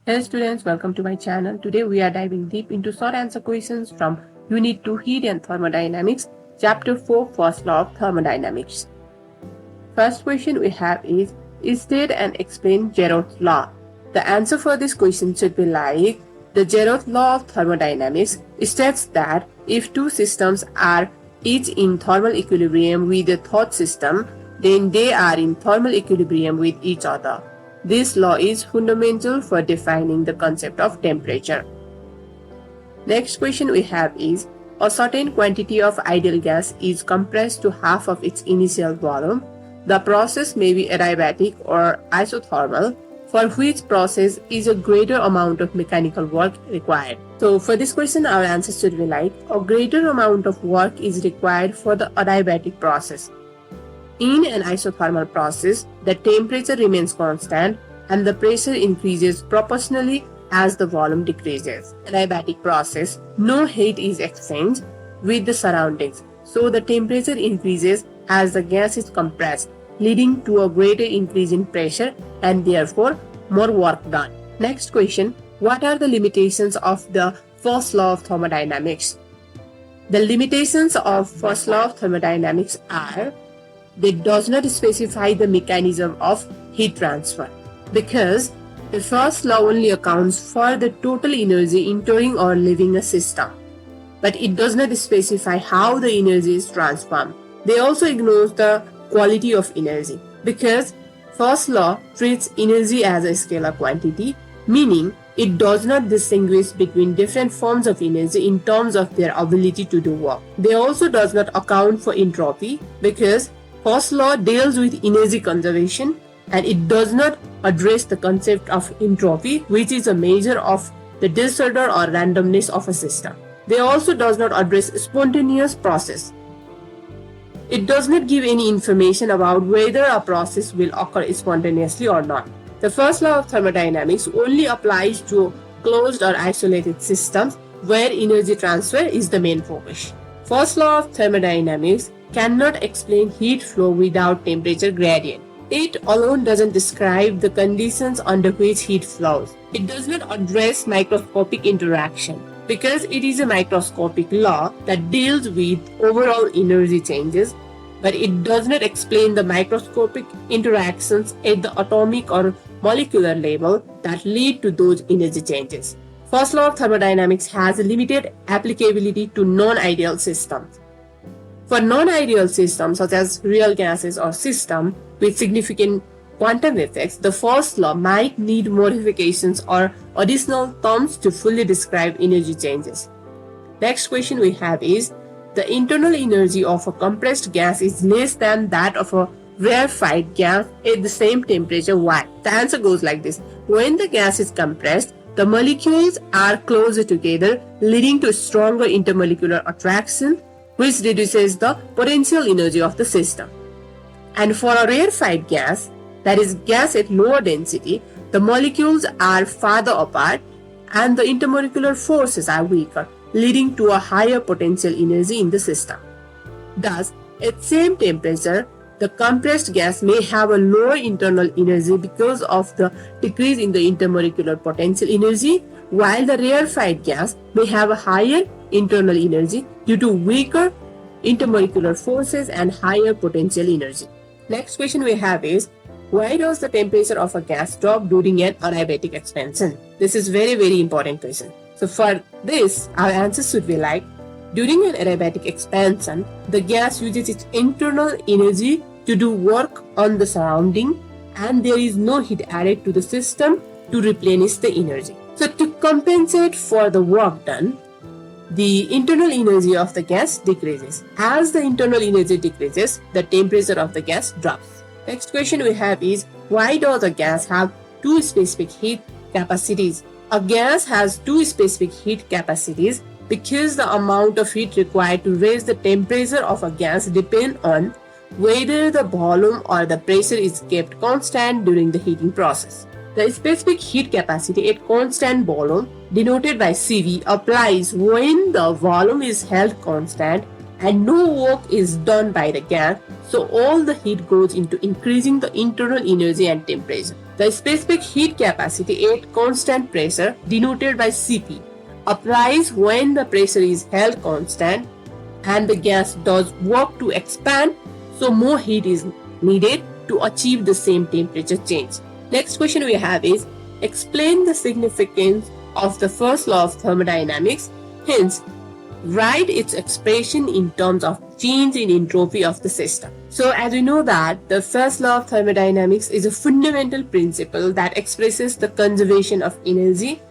Hello students, welcome to my channel. Today we are diving deep into short answer questions from Unit 2 Heat and Thermodynamics, Chapter 4 First Law of Thermodynamics. First question we have is state and explain Zeroth law. The answer for this question should be like, the Zeroth law of thermodynamics states that if two systems are each in thermal equilibrium with a third system, then they are in thermal equilibrium with each other. This law is fundamental for defining the concept of temperature. Next question we have is, a certain quantity of ideal gas is compressed to half of its initial volume. The process may be adiabatic or isothermal, for which process is a greater amount of mechanical work required. So for this question, our answer should be like, a greater amount of work is required for the adiabatic process. In an isothermal process, the temperature remains constant and the pressure increases proportionally as the volume decreases. In an adiabatic process, no heat is exchanged with the surroundings, so the temperature increases as the gas is compressed, leading to a greater increase in pressure and therefore more work done. Next question, what are the limitations of the first law of thermodynamics? The limitations of first law of thermodynamics are, it does not specify the mechanism of heat transfer, because the first law only accounts for the total energy entering or leaving a system, but it does not specify how the energy is transformed. They also ignore the quality of energy, because first law treats energy as a scalar quantity, meaning it does not distinguish between different forms of energy in terms of their ability to do work. They also does not account for entropy, because first law deals with energy conservation and it does not address the concept of entropy, which is a measure of the disorder or randomness of a system. They also does not address spontaneous process. It does not give any information about whether a process will occur spontaneously or not. The first law of thermodynamics only applies to closed or isolated systems where energy transfer is the main focus. First law of thermodynamics cannot explain heat flow without temperature gradient. It alone doesn't describe the conditions under which heat flows. It does not address microscopic interaction, because it is a microscopic law that deals with overall energy changes, but it does not explain the microscopic interactions at the atomic or molecular level that lead to those energy changes. First law of thermodynamics has limited applicability to non-ideal systems. For non-ideal systems such as real gases or systems with significant quantum effects, the first law might need modifications or additional terms to fully describe energy changes. Next question we have is, the internal energy of a compressed gas is less than that of a rarefied gas at the same temperature. Why? The answer goes like this. When the gas is compressed, the molecules are closer together, leading to stronger intermolecular attraction, which reduces the potential energy of the system. And for a rarefied gas, that is gas at lower density, the molecules are farther apart and the intermolecular forces are weaker, leading to a higher potential energy in the system. Thus, at same temperature, the compressed gas may have a lower internal energy because of the decrease in the intermolecular potential energy, while the rarefied gas may have a higher internal energy due to weaker intermolecular forces and higher potential energy. Next question we have is, why does the temperature of a gas drop during an adiabatic expansion? This is very important question. So for this, our answer should be like, during an adiabatic expansion, the gas uses its internal energy to do work on the surrounding and there is no heat added to the system to replenish the energy. So to compensate for the work done, the internal energy of the gas decreases. As the internal energy decreases, the temperature of the gas drops. Next question we have is, why does a gas have two specific heat capacities? A gas has two specific heat capacities because the amount of heat required to raise the temperature of a gas depends on whether the volume or the pressure is kept constant during the heating process. The specific heat capacity at constant volume, denoted by CV, applies when the volume is held constant and no work is done by the gas, so all the heat goes into increasing the internal energy and temperature. The specific heat capacity at constant pressure, denoted by Cp, applies when the pressure is held constant and the gas does work to expand, so more heat is needed to achieve the same temperature change. Next question we have is, explain the significance of the first law of thermodynamics. Hence, write its expression in terms of change in entropy of the system. So as we know that the first law of thermodynamics is a fundamental principle that expresses the conservation of energy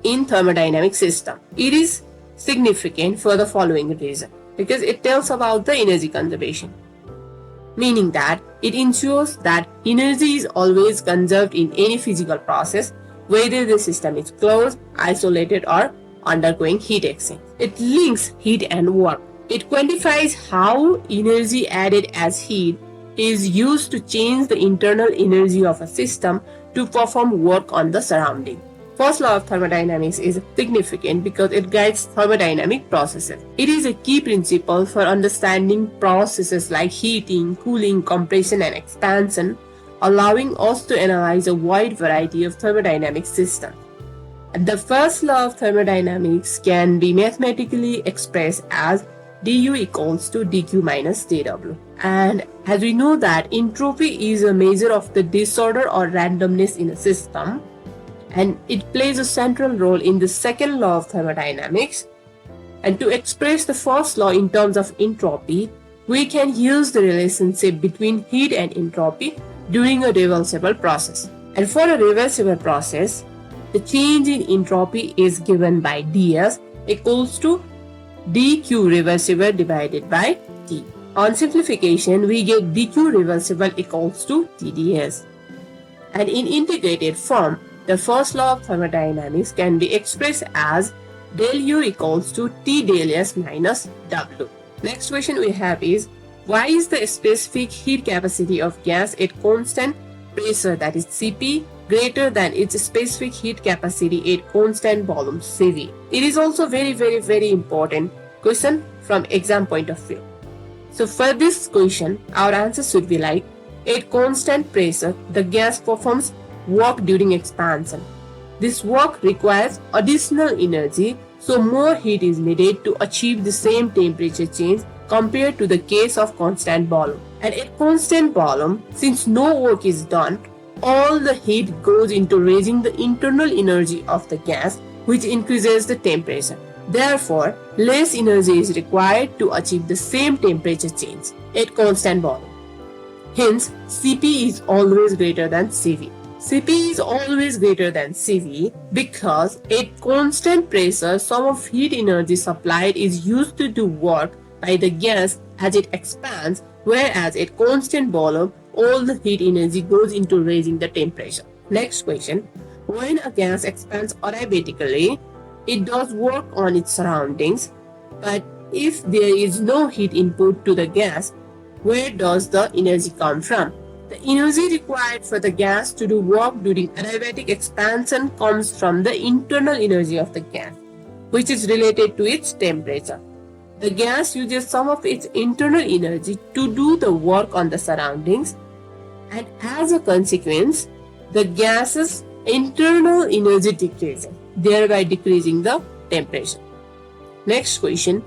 in thermodynamic system. It is significant for the following reason, because it tells about the energy conservation, meaning that it ensures that energy is always conserved in any physical process, whether the system is closed, isolated, or undergoing heat exchange. It links heat and work. It quantifies how energy added as heat is used to change the internal energy of a system to perform work on the surrounding. First law of thermodynamics is significant because it guides thermodynamic processes. It is a key principle for understanding processes like heating, cooling, compression, and expansion, allowing us to analyze a wide variety of thermodynamic systems. The first law of thermodynamics can be mathematically expressed as du equals to dq minus dw. And as we know that entropy is a measure of the disorder or randomness in a system, and it plays a central role in the second law of thermodynamics. And to express the first law in terms of entropy, we can use the relationship between heat and entropy during a reversible process. And for a reversible process, the change in entropy is given by ds equals to dq reversible divided by T. On simplification, we get dq reversible equals to TdS. And in integrated form, the first law of thermodynamics can be expressed as del U equals to T del S minus W. Next question we have is, why is the specific heat capacity of gas at constant pressure, that is Cp, greater than its specific heat capacity at constant volume Cv? It is also very important question from exam point of view. So for this question, our answer should be like, at constant pressure, the gas performs work during expansion. This work requires additional energy, so more heat is needed to achieve the same temperature change compared to the case of constant volume. And at constant volume, since no work is done, all the heat goes into raising the internal energy of the gas, which increases the temperature. Therefore, less energy is required to achieve the same temperature change at constant volume. Hence, Cp is always greater than Cv. Cp is always greater than Cv because at constant pressure, some of heat energy supplied is used to do work by the gas as it expands, whereas at constant volume, all the heat energy goes into raising the temperature. Next question, when a gas expands adiabatically, it does work on its surroundings, but if there is no heat input to the gas, where does the energy come from? The energy required for the gas to do work during adiabatic expansion comes from the internal energy of the gas, which is related to its temperature. The gas uses some of its internal energy to do the work on the surroundings, and as a consequence, the gas's internal energy decreases, thereby decreasing the temperature. Next question,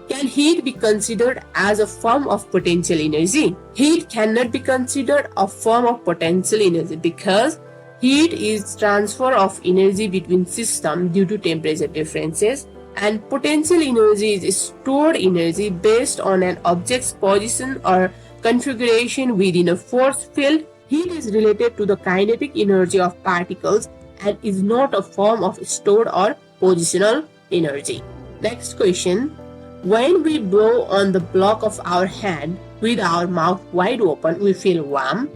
can heat be considered as a form of potential energy? Heat cannot be considered a form of potential energy because heat is transfer of energy between systems due to temperature differences, and potential energy is stored energy based on an object's position or configuration within a force field. Heat is related to the kinetic energy of particles and is not a form of stored or positional energy. Next question, when we blow on the block of our hand with our mouth wide open, we feel warm.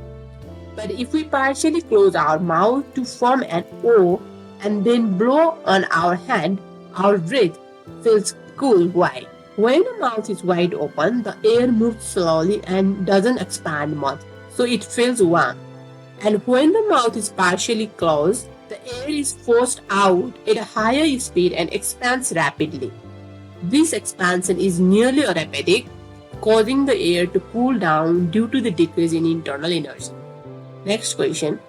But if we partially close our mouth to form an O and then blow on our hand, our breath feels cool. Why? When the mouth is wide open, the air moves slowly and doesn't expand much, so it feels warm. And when the mouth is partially closed, the air is forced out at a higher speed and expands rapidly. This expansion is nearly adiabatic, causing the air to cool down due to the decrease in internal energy. Next question,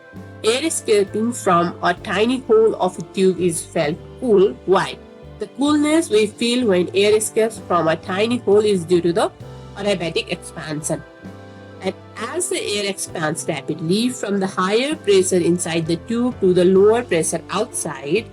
Air escaping from a tiny hole of a tube is felt cool. Why? The coolness we feel when air escapes from a tiny hole is due to the adiabatic expansion. And as the air expands rapidly from the higher pressure inside the tube to the lower pressure outside,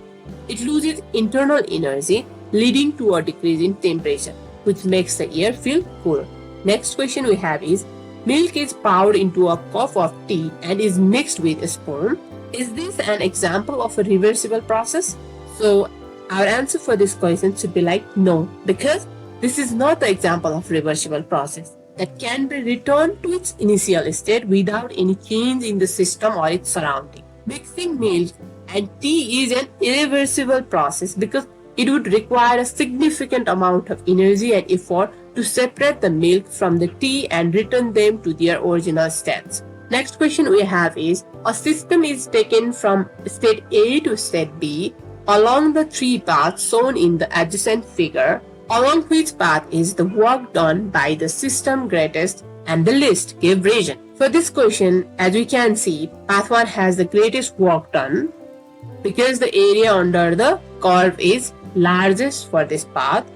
it loses internal energy, leading to a decrease in temperature, which makes the air feel cooler. Next question we have is, milk is poured into a cup of tea and is mixed with a spoon. Is this an example of a reversible process? So our answer for this question should be like no, because this is not the example of reversible process that can be returned to its initial state without any change in the system or its surrounding. Mixing milk and tea is an irreversible process because it would require a significant amount of energy and effort to separate the milk from the tea and return them to their original states. Next question we have is, a system is taken from state A to state B along the three paths shown in the adjacent figure. Along which path is the work done by the system greatest and the least? Give reason. For this question, as we can see, path 1 has the greatest work done because the area under the curve is largest for this path.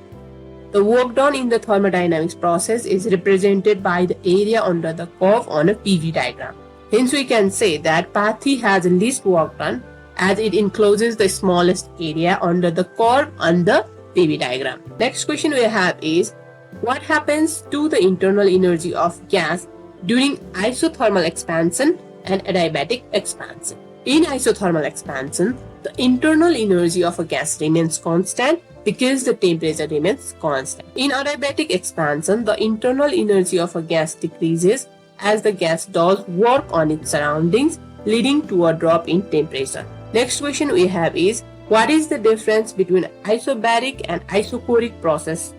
The work done in the thermodynamics process is represented by the area under the curve on a PV diagram. Hence, we can say that path 3 has the least work done as it encloses the smallest area under the curve on the PV diagram. Next question we have is, what happens to the internal energy of gas during isothermal expansion and adiabatic expansion? In isothermal expansion, the internal energy of a gas remains constant because the temperature remains constant. In adiabatic expansion, the internal energy of a gas decreases as the gas does work on its surroundings, leading to a drop in temperature. Next question we have is, what is the difference between isobaric and isochoric process?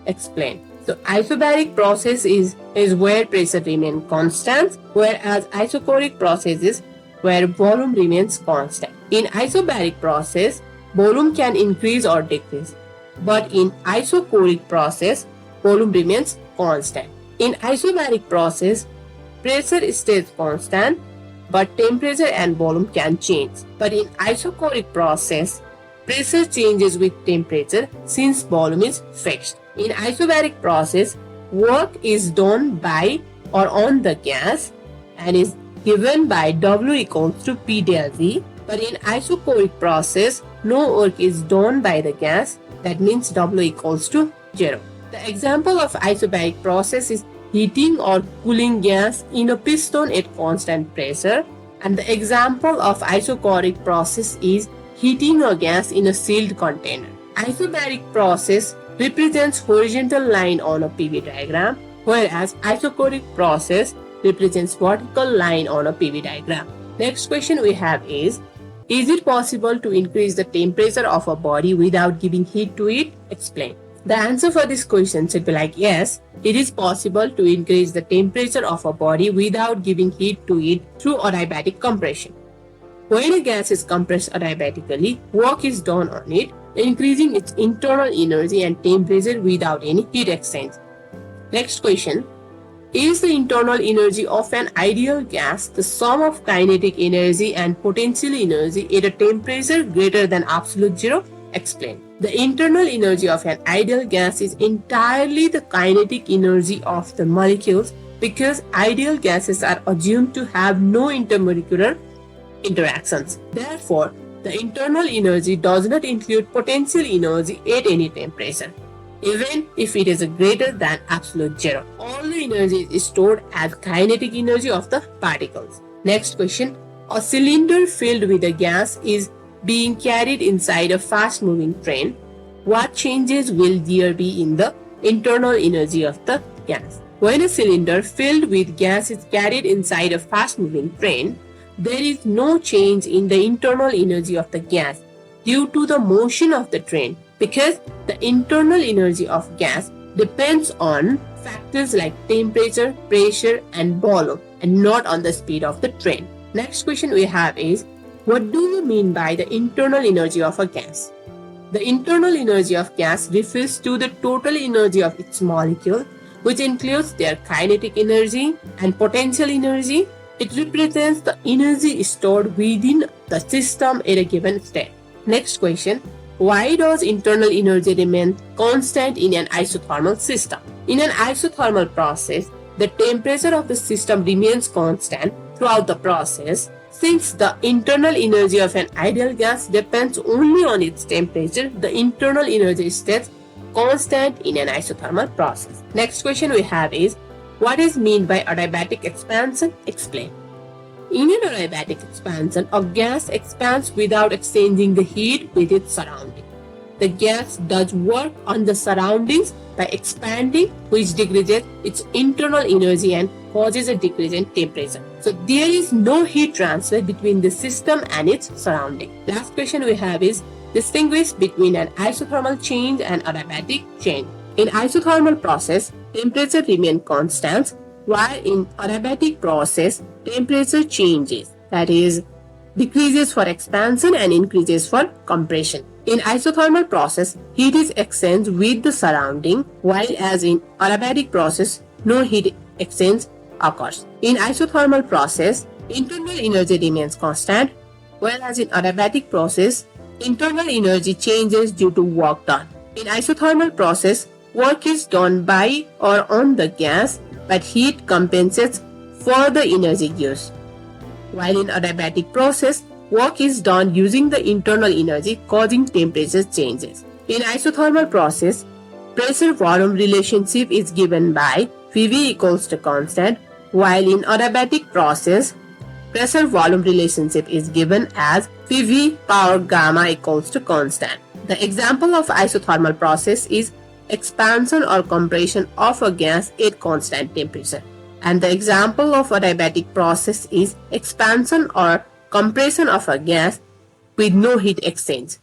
Explain. So isobaric process is where pressure remains constant, whereas isochoric process is where volume remains constant. In isobaric process, volume can increase or decrease, but in isochoric process, volume remains constant. In isobaric process, pressure stays constant, but temperature and volume can change. But in isochoric process, pressure changes with temperature since volume is fixed. In isobaric process, work is done by or on the gas and is given by W equals to P del V. But in isochoric process, no work is done by the gas, that means W equals to 0. The example of isobaric process is heating or cooling gas in a piston at constant pressure, and the example of isochoric process is heating a gas in a sealed container. Isobaric process represents horizontal line on a PV diagram, whereas isochoric process represents vertical line on a PV diagram. Next question we have is it possible to increase the temperature of a body without giving heat to it? Explain. The answer for this question should be like yes, it is possible to increase the temperature of a body without giving heat to it through adiabatic compression. When a gas is compressed adiabatically, work is done on it, increasing its internal energy and temperature without any heat exchange. Next question. Is the internal energy of an ideal gas the sum of kinetic energy and potential energy at a temperature greater than absolute zero? Explain. The internal energy of an ideal gas is entirely the kinetic energy of the molecules because ideal gases are assumed to have no intermolecular interactions. Therefore, the internal energy does not include potential energy at any temperature, even if it is greater than absolute zero. All the energy is stored as kinetic energy of the particles. Next question. A cylinder filled with a gas is being carried inside a fast-moving train. What changes will there be in the internal energy of the gas? When a cylinder filled with gas is carried inside a fast-moving train, there is no change in the internal energy of the gas due to the motion of the train, because the internal energy of gas depends on factors like temperature, pressure, and volume, and not on the speed of the train. Next question we have is, what do you mean by the internal energy of a gas? The internal energy of gas refers to the total energy of its molecule, which includes their kinetic energy and potential energy It represents the energy stored within the system at a given state. Next question. Why does internal energy remain constant in an isothermal system? In an isothermal process, the temperature of the system remains constant throughout the process. Since the internal energy of an ideal gas depends only on its temperature, the internal energy stays constant in an isothermal process. Next question we have is, what is meant by adiabatic expansion? Explain. In an adiabatic expansion, a gas expands without exchanging the heat with its surrounding. The gas does work on the surroundings by expanding, which decreases its internal energy and causes a decrease in temperature. So there is no heat transfer between the system and its surrounding. Last question we have is, distinguish between an isothermal change and adiabatic change. In isothermal process, temperature remains constant, while in adiabatic process, temperature changes, that is, decreases for expansion and increases for compression. In isothermal process, heat is exchanged with the surrounding, while as in adiabatic process, no heat exchange occurs. In isothermal process, internal energy remains constant, whereas in adiabatic process, internal energy changes due to work done. In isothermal process, work is done by or on the gas, but heat compensates for the energy used. While in adiabatic process, work is done using the internal energy, causing temperature changes. In isothermal process, pressure-volume relationship is given by Pv equals to constant, while in adiabatic process, pressure-volume relationship is given as Pv power gamma equals to constant. The example of isothermal process is expansion or compression of a gas at constant temperature. And the example of adiabatic process is expansion or compression of a gas with no heat exchange.